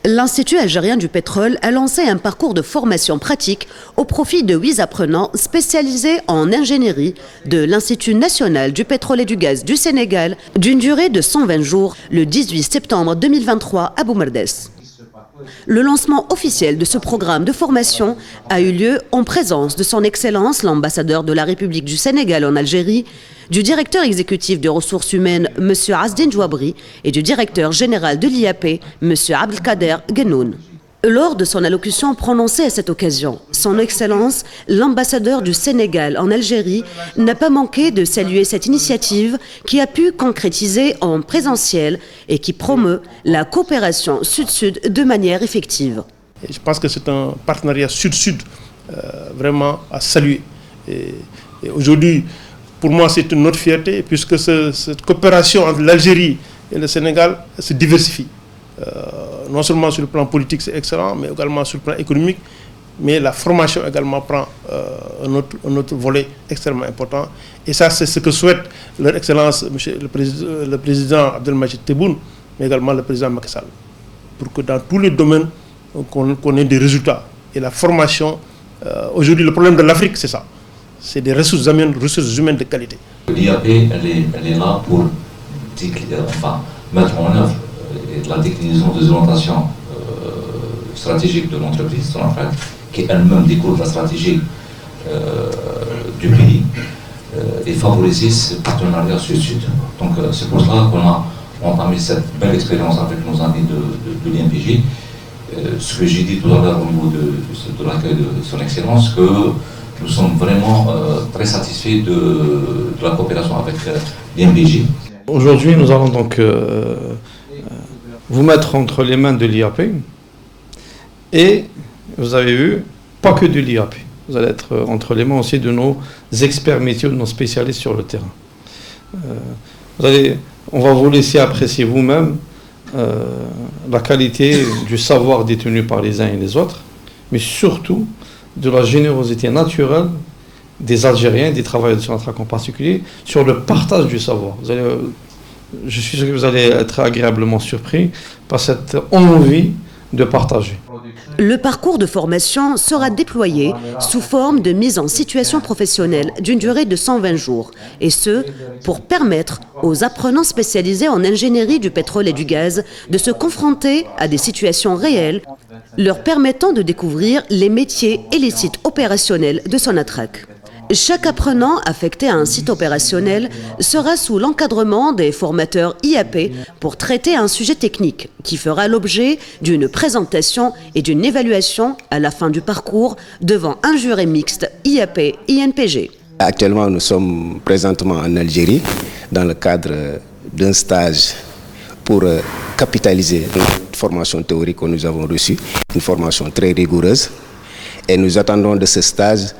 L'Institut algérien du pétrole a lancé un parcours de formation pratique au profit de 8 apprenants spécialisés en ingénierie de l'Institut national du pétrole et du gaz du Sénégal d'une durée de 120 jours le 18 septembre 2023 à Boumerdès. Le lancement officiel de ce programme de formation a eu lieu en présence de son Excellence l'ambassadeur de la République du Sénégal en Algérie, du directeur exécutif des ressources humaines M. Asdine Jouabri et du directeur général de l'IAP M. Abdelkader Genoun. Lors de son allocution prononcée à cette occasion, son Excellence, l'ambassadeur du Sénégal en Algérie, n'a pas manqué de saluer cette initiative qui a pu concrétiser en présentiel et qui promeut la coopération sud-sud de manière effective. Et je pense que c'est un partenariat sud-sud vraiment à saluer. Et aujourd'hui, pour moi, c'est une autre fierté puisque cette coopération entre l'Algérie et le Sénégal se diversifie. Non seulement sur le plan politique, c'est excellent, mais également sur le plan économique. Mais la formation également prend un autre volet extrêmement important. Et ça, c'est ce que souhaite leur Excellence, le président Abdelmajid Tebboune, mais également le président Macky Sall. Pour que dans tous les domaines, qu'on ait des résultats. Et la formation, aujourd'hui, le problème de l'Afrique, c'est ça. C'est des ressources humaines de qualité. L'IAP, elle est là pour mettre en œuvre la déclinaison des orientations stratégiques de l'entreprise, qui elle-même découle de la stratégie du pays, et favoriser ce partenariat sud-sud. Donc c'est pour cela qu'on a entamé cette belle expérience avec nos amis de l'INPJ. Ce que j'ai dit tout à l'heure au niveau de l'accueil de son Excellence, que nous sommes vraiment très satisfaits de la coopération avec l'INPJ. Aujourd'hui, nous allons donc vous mettre entre les mains de l'IAP et vous avez vu, pas que de l'IAP, vous allez être entre les mains aussi de nos experts métiers, de nos spécialistes sur le terrain. On va vous laisser apprécier vous-même la qualité du savoir détenu par les uns et les autres, mais surtout de la générosité naturelle des Algériens, des travailleurs de Sonatrach en particulier, sur le partage du savoir. Je suis sûr que vous allez être agréablement surpris par cette envie de partager. Le parcours de formation sera déployé sous forme de mise en situation professionnelle d'une durée de 120 jours, et ce, pour permettre aux apprenants spécialisés en ingénierie du pétrole et du gaz de se confronter à des situations réelles, leur permettant de découvrir les métiers et les sites opérationnels de Sonatrach. Chaque apprenant affecté à un site opérationnel sera sous l'encadrement des formateurs IAP pour traiter un sujet technique qui fera l'objet d'une présentation et d'une évaluation à la fin du parcours devant un jury mixte IAP-INPG. Actuellement, nous sommes présentement en Algérie dans le cadre d'un stage pour capitaliser une formation théorique que nous avons reçue, une formation très rigoureuse. Et nous attendons de ce stage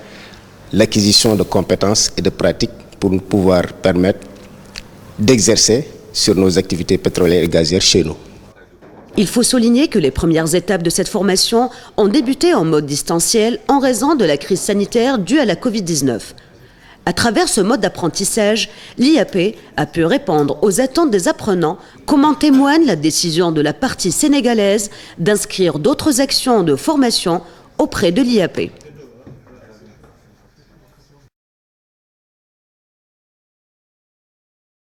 l'acquisition de compétences et de pratiques pour nous pouvoir permettre d'exercer sur nos activités pétrolières et gazières chez nous. Il faut souligner que les premières étapes de cette formation ont débuté en mode distanciel en raison de la crise sanitaire due à la Covid-19. À travers ce mode d'apprentissage, l'IAP a pu répondre aux attentes des apprenants, comme en témoigne la décision de la partie sénégalaise d'inscrire d'autres actions de formation auprès de l'IAP.